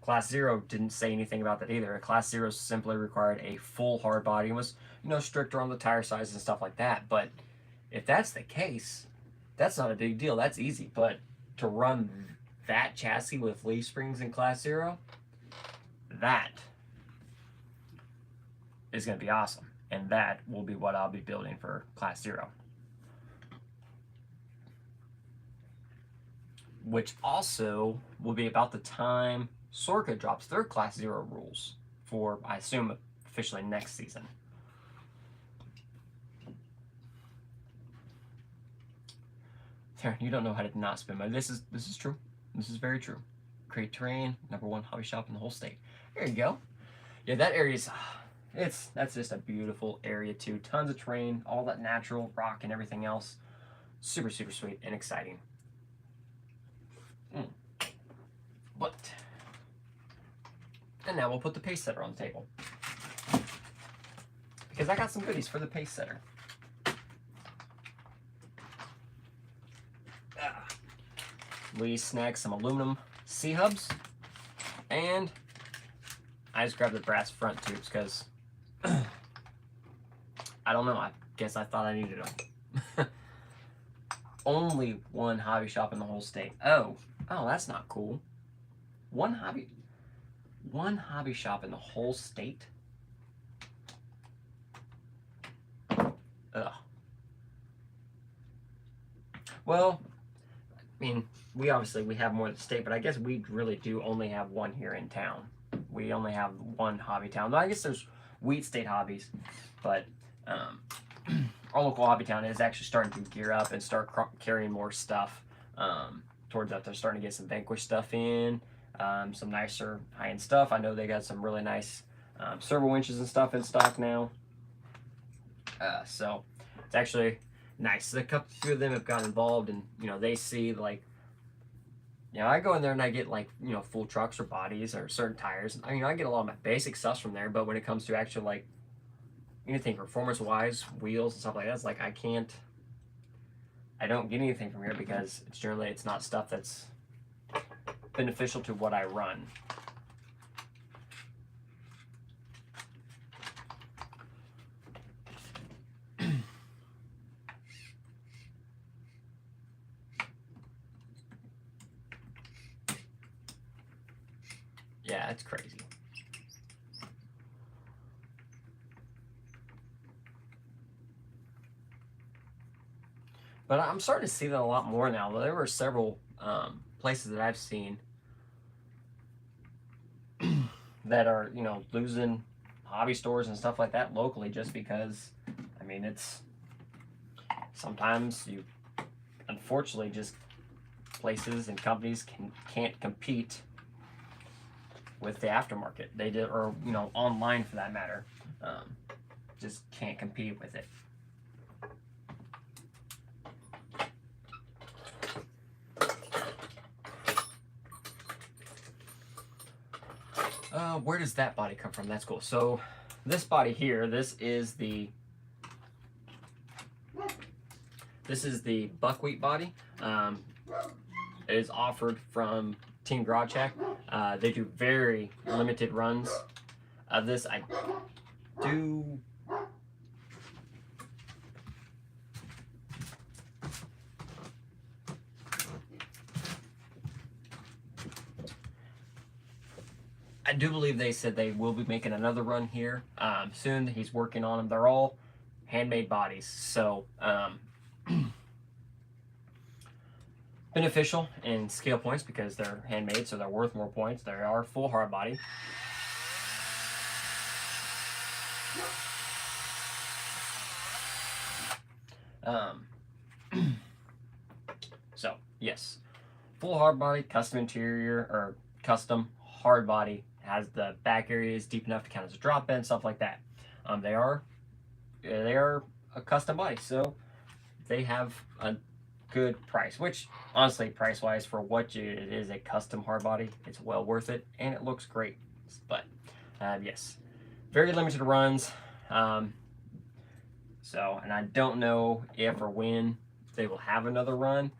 Class 0 didn't say anything about that either. Class 0 simply required a full hard body and was, stricter on the tire size and stuff like that. But if that's the case, that's not a big deal. That's easy. But to run that chassis with leaf springs in Class 0, that is going to be awesome. And that will be what I'll be building for Class 0. Which also will be about the time Sorka drops their Class 0 rules for, I assume, officially next season. There, you don't know how to not spin money. This is true. This is very true. Great terrain, #1 hobby shop in the whole state. There you go. Yeah, that area is, that's just a beautiful area too. Tons of terrain, all that natural rock and everything else. Super, super sweet and exciting. But, and now we'll put the pace setter on the table. Because I got some goodies for the pace setter. We snagged some aluminum C-hubs, and I just grabbed the brass front tubes because I don't know, I guess I thought I needed them. Only one hobby shop in the whole state. Oh, that's not cool. One hobby shop in the whole state? Ugh. Well, I mean, we have more in the state, but I guess we really do only have one here in town. We only have one hobby town. Though I guess there's Wheat State Hobbies, but our local hobby town is actually starting to gear up and start carrying more stuff towards that. They're starting to get some Vanquish stuff in, some nicer high-end stuff. I know they got some really nice servo winches and stuff in stock now. So it's actually nice. A few of them have gotten involved, and they see like, I go in there and I get like full trucks or bodies or certain tires. I get a lot of my basic stuff from there, but when it comes to actually like anything performance-wise, wheels and stuff like that, it's like I don't get anything from here because it's not stuff that's beneficial to what I run. Yeah, it's crazy. But I'm starting to see that a lot more now. There were several places that I've seen that are, losing hobby stores and stuff like that locally just because, it's sometimes you, unfortunately, just places and companies can't compete with the aftermarket. They did, or online for that matter, just can't compete with it. Where does that body come from? That's cool. So this body here, this is the buckwheat body. It is offered from Team Garage Hack. They do very limited runs of this. I do believe they said they will be making another run here soon. He's working on them. They're all handmade bodies, so beneficial in scale points because they're handmade, so they're worth more points. They are full hard body. So yes, full hard body, custom interior, or custom hard body. Has the back areas deep enough to count as a drop in, stuff like that. They are a custom body, so they have a good price, which honestly, price-wise, for what it is a custom hard body, it's well worth it, and it looks great. But yes, very limited runs. So, and I don't know if or when they will have another run.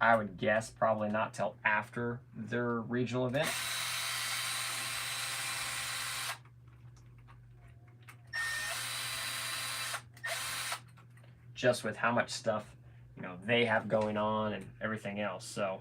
I would guess probably not till after their regional event. Just with how much stuff, you know, they have going on and everything else. So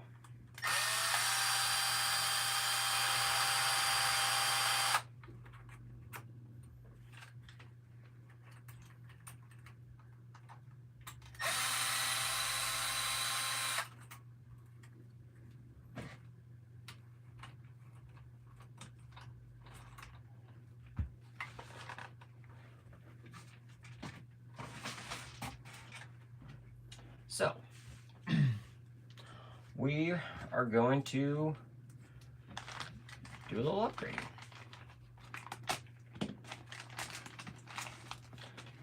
we are going to do a little upgrade.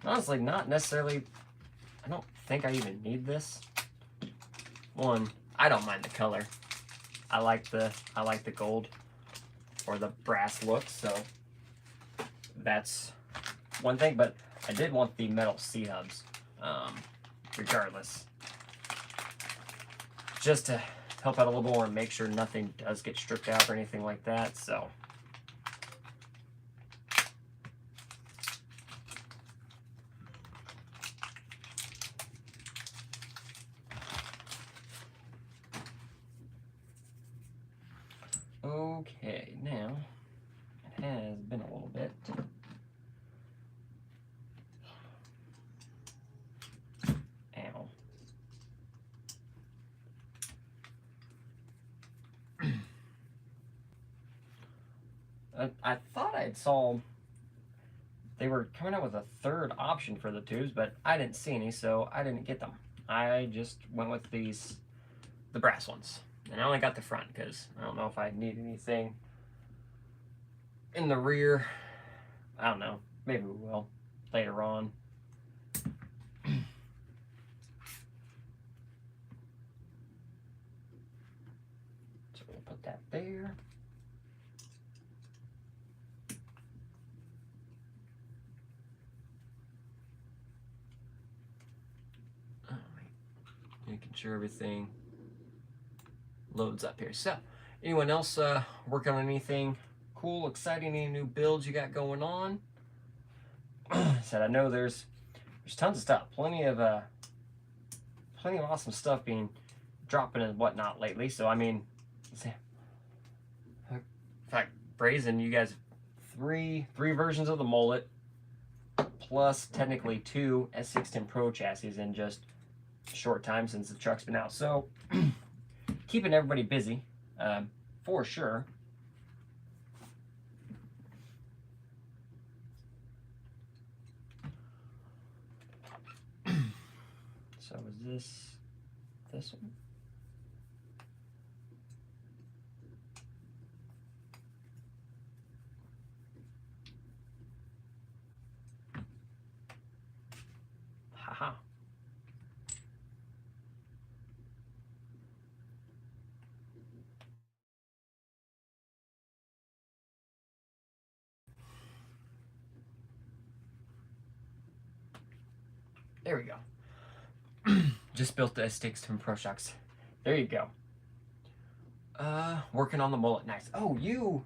Honestly, not necessarily, I don't think I even need this. One, I don't mind the color. I like the gold or the brass look, so that's one thing, but I did want the metal C-hubs, regardless. Just to help out a little more and make sure nothing does get stripped out or anything like that, so. Okay, now, it has been a little bit. Ow. I thought I saw they were coming out with a third option for the tubes, but I didn't see any, so I didn't get them. I just went with the brass ones. And I only got the front because I don't know if I need anything in the rear. I don't know. Maybe we will later on. So we'll put that there. Making sure everything loads up here. So, anyone else working on anything cool, exciting, any new builds you got going on? Said I know there's tons of stuff, plenty of awesome stuff being dropping and whatnot lately. So I mean, in fact, Brazen, you guys, three versions of the mullet, plus technically 2 S610 Pro chassis in just short time since the truck's been out. So keeping everybody busy, for sure. So is this one? Haha. There we go. Just built the S610 Pro Shocks. There you go. Working on the mullet. Nice. Oh, you.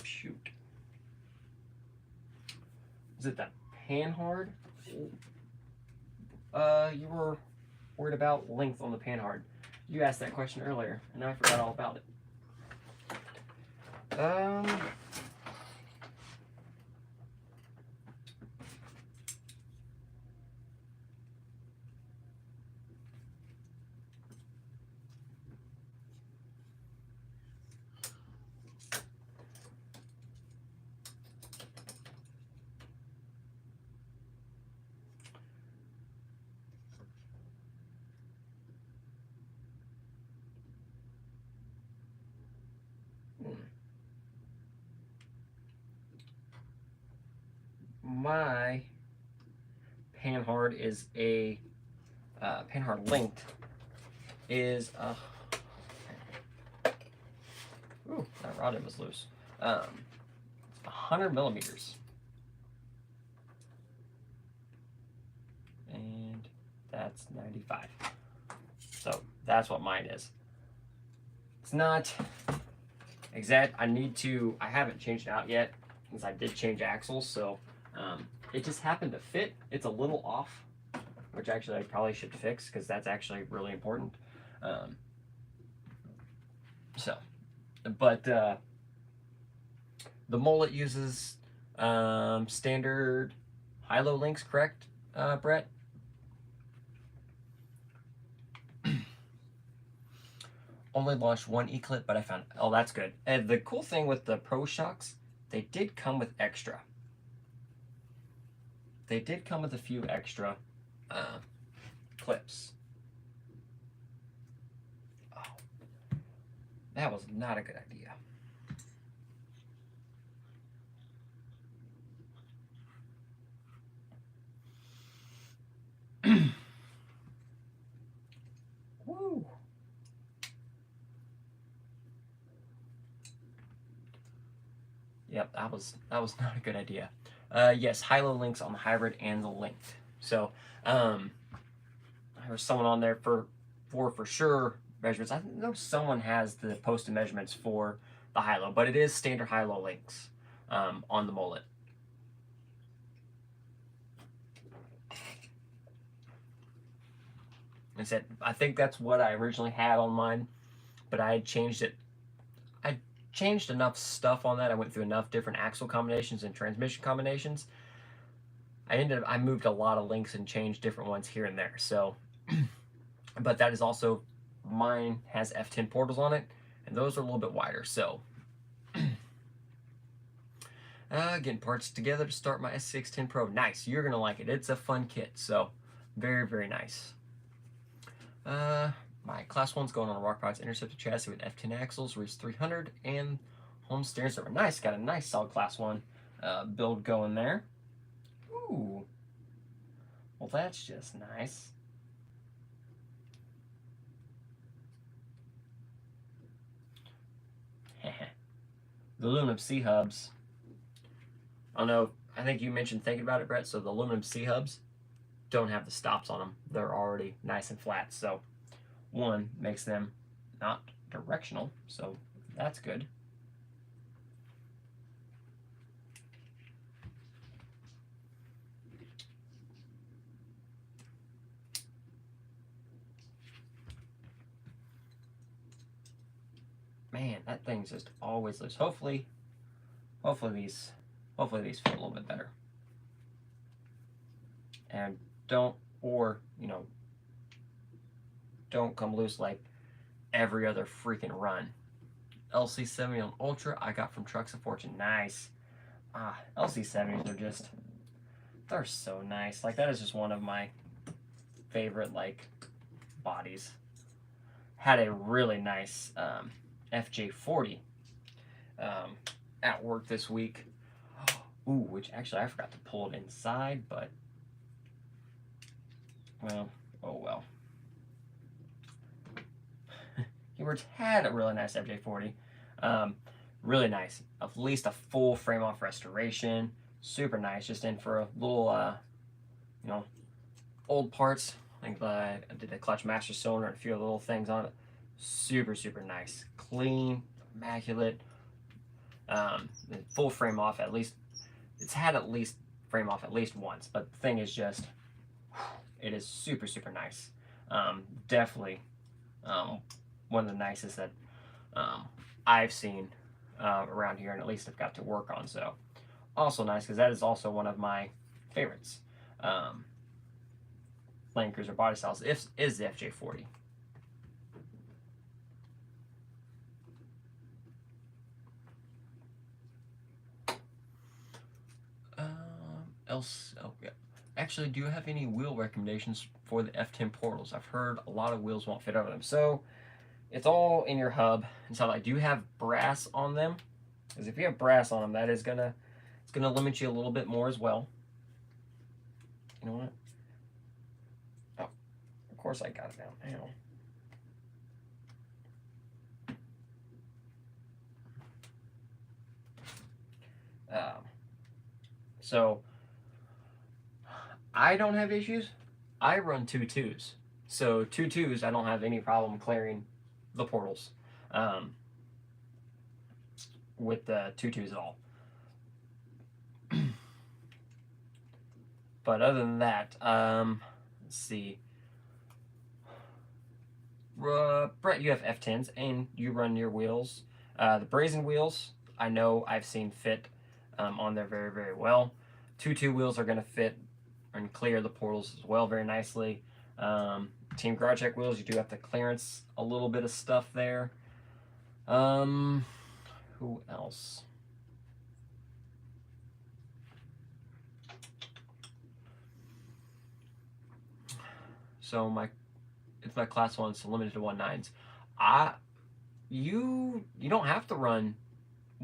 Shoot. Is it that panhard? You were worried about length on the panhard. You asked that question earlier, and I forgot all about it. My panhard is a Panhard linked is ooh, that rod end was loose. It's 100 millimeters, and that's 95. So that's what mine is. It's not exact. I haven't changed it out yet because I did change axles, so it just happened to fit. It's a little off, which actually I probably should fix because that's actually really important. But the mullet uses standard high-low links, correct, Brett? Only launched one E-clip, but I found, oh, that's good. And the cool thing with the Pro Shocks, they did come with extra. They did come with a few extra clips. Oh, that was not a good idea. Woo. Yep, that was not a good idea. Yes, high-low links on the hybrid and the linked. So there was someone on there for sure measurements. I know someone has the posted measurements for the high-low, but it is standard high-low links on the mullet. I think that's what I originally had on mine, but I had changed it. I changed enough stuff on that. I went through enough different axle combinations and transmission combinations. I moved a lot of links and changed different ones here and there. So, but that is also, mine has F10 portals on it, and those are a little bit wider. So, getting parts together to start my S610 Pro. Nice, you're gonna like it. It's a fun kit. So, very, very nice. My Class 1's going on a Rock Products Interceptor chassis with F10 axles, Reese 300, and home steering server. Nice, got a nice solid Class 1 build going there. Ooh. Well, that's just nice. The aluminum C-hubs. I don't know, I think you mentioned thinking about it, Brett, so the aluminum C-hubs don't have the stops on them. They're already nice and flat, so one makes them not directional, so that's good. Man, that thing's just always loose. Hopefully these fit a little bit better. And don't come loose like every other freaking run. LC70 on Ultra I got from Trucks of Fortune. Nice. LC70s are just, they're so nice. Like, that is just one of my favorite, like, bodies. Had a really nice FJ40 at work this week. Ooh, which actually I forgot to pull it inside, but, well, oh well. Keywords had a really nice FJ40. Really nice. At least a full frame-off restoration. Super nice. Just in for a little, old parts. I think I did the clutch master cylinder and a few little things on it. Super, super nice. Clean, immaculate. Full frame-off at least. It's had at least frame-off at least once. But the thing is just, it is super, super nice. Definitely one of the nicest that I've seen around here, and at least I've got to work on. So also nice, because that is also one of my favorites. Land Cruiser body styles is the FJ40. Yeah. Actually, do you have any wheel recommendations for the F10 portals? I've heard a lot of wheels won't fit over them. So it's all in your hub. And so I do have brass on them. Because if you have brass on them, that is gonna limit you a little bit more as well. You know what? Oh, course I got it down now. So I don't have issues. I run 2-2s. So 2-2s, I don't have any problem clearing the portals with the 2-2s at all. But other than that, let's see. Brett, you have F10s and you run your wheels. The brazen wheels, I know I've seen fit on there very, very well. 2-2 wheels are going to fit and clear the portals as well very nicely. Team Garage Check wheels, you do have to clearance a little bit of stuff there. Who else? So it's my class 1, so limited to 1-9s. You don't have to run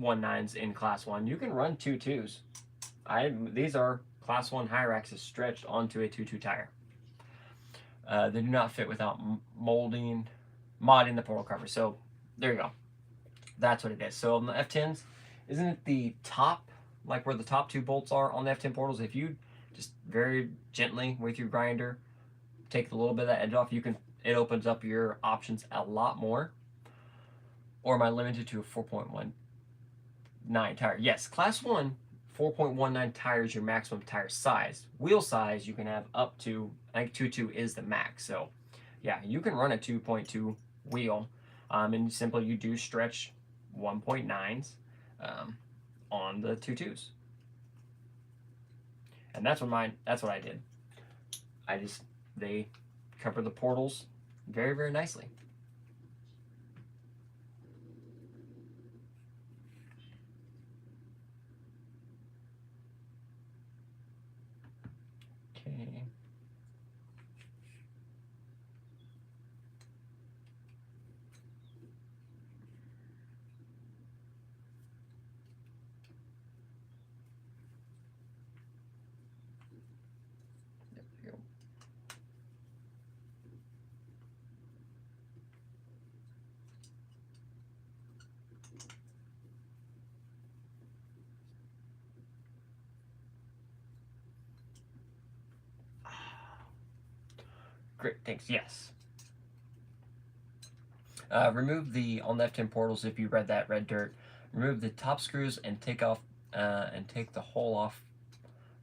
1-9s in class 1. You can run 2-2s. These are class 1 Hyraxes stretched onto a 2-2 tire. They do not fit without modding the portal cover. So there you go. That's what it is. So on the F10s, isn't it the top, like where the top 2 bolts are on the F10 portals? If you just very gently with your grinder take a little bit of that edge off, it opens up your options a lot more. Or am I limited to a 4.19 tire? Yes, class 1, 4.19 tire is your maximum tire size. Wheel size you can have up to, I think 2.2 is the max. So yeah, you can run a 2.2 wheel, and simply you do stretch 1.9s on the 2.2s. And that's what I did. They cover the portals very, very nicely. Okay. There we go. Great, thanks. Yes. Remove on the F10 portals, if you read that red dirt, remove the top screws and take the hole off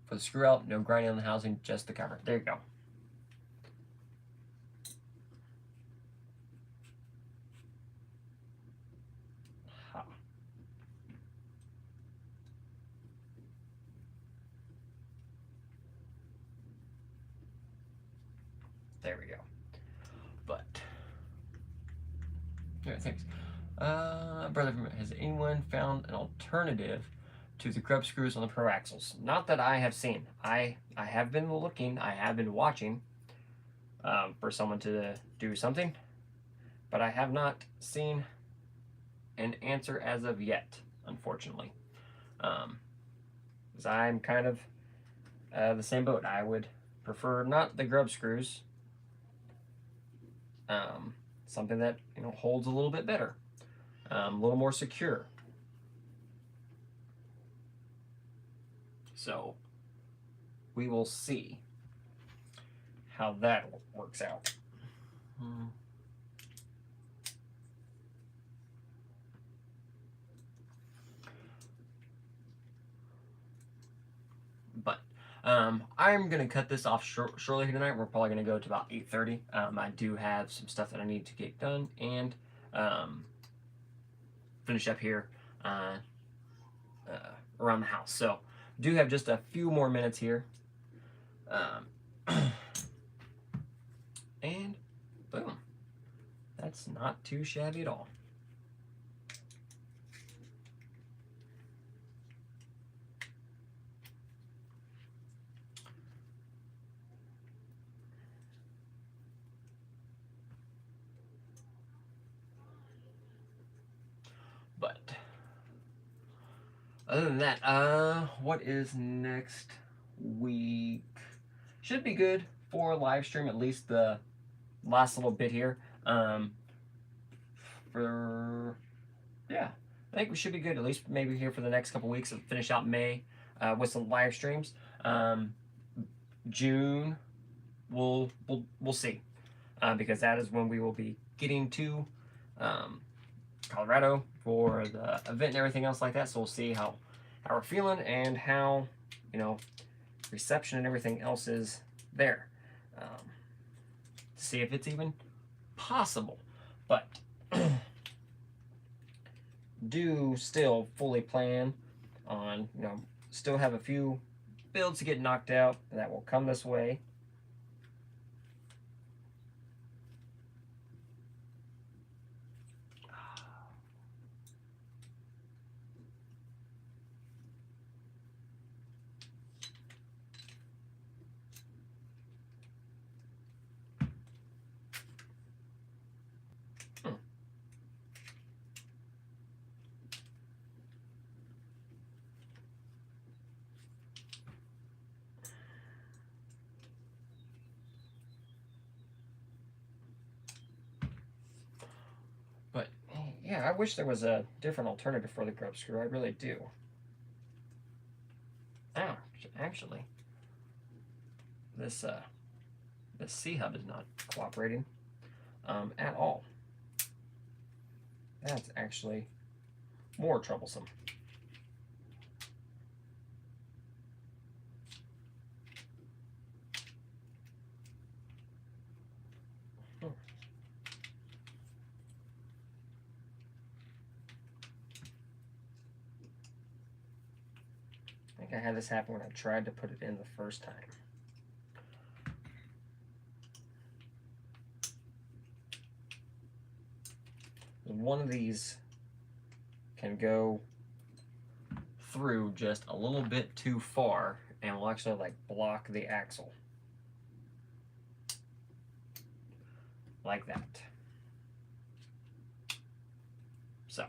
for the screw out. No grinding on the housing, just the cover. There you go. There we go. But yeah, thanks. Brother, has anyone found an alternative to the grub screws on the pro axles? Not that I have seen. I have been looking. I have been watching for someone to do something, but I have not seen an answer as of yet, unfortunately. Because I'm kind of the same boat. I would prefer not the grub screws. Something that holds a little bit better, a little more secure. So we will see how that works out. But I'm going to cut this off shortly tonight. We're probably going to go to about 8:30. I do have some stuff that I need to get done and finish up here around the house. So do have just a few more minutes here. And boom. That's not too shabby at all. But other than that, what is next week? Should be good for live stream, at least the last little bit here. For yeah, I think we should be good, at least maybe here for the next couple weeks and finish out May with some live streams. June, we'll see, because that is when we will be getting to Colorado for the event and everything else like that. So we'll see how we're feeling and how, you know, reception and everything else is there, to see if it's even possible. But do still fully plan on, you know, still have a few builds to get knocked out that will come this way. But yeah, I wish there was a different alternative for the grub screw. I really do. Oh, actually, this C-hub is not cooperating at all. That's actually more troublesome. I think I had this happen when I tried to put it in the first time. One of these can go through just a little bit too far and will actually like block the axle. Like that. So,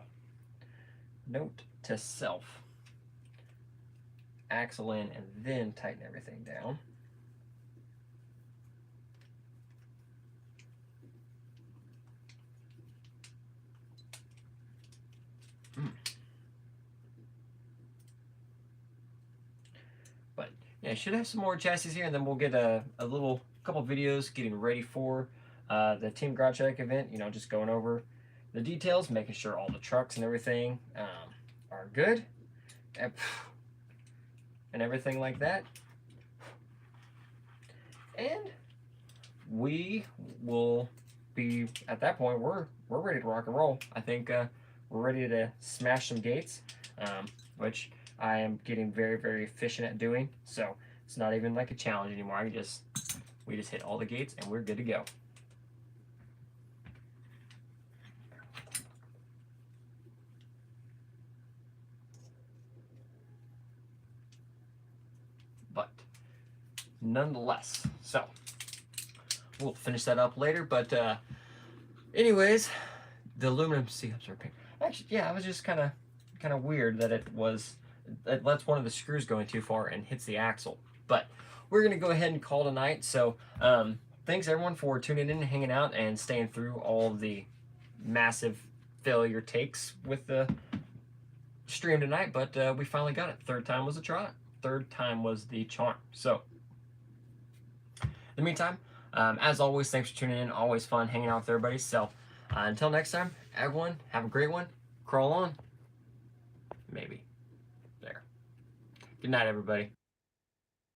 note to self. Axle in and then tighten everything down. But yeah, should have some more chassis here, and then we'll get a couple videos getting ready for the Team Garage Shack event. You know, just going over the details, making sure all the trucks and everything are good, and everything like that. And we will be at that point. We're ready to rock and roll. I think we're ready to smash some gates, which I am getting very, very efficient at doing. So it's not even like a challenge anymore. We just hit all the gates and we're good to go. But nonetheless, so we'll finish that up later. But anyways, the aluminum C-hubs are pink. Actually, yeah, it was just kind of weird that it lets one of the screws going too far and hits the axle. But we're gonna go ahead and call tonight. So thanks everyone for tuning in and hanging out and staying through all the massive failure takes with the stream tonight. But we finally got it. Third time was the charm. So in the meantime, as always, thanks for tuning in. Always fun hanging out with everybody. So until next time, everyone, have a great one. Crawl on. Maybe. There. Good night, everybody.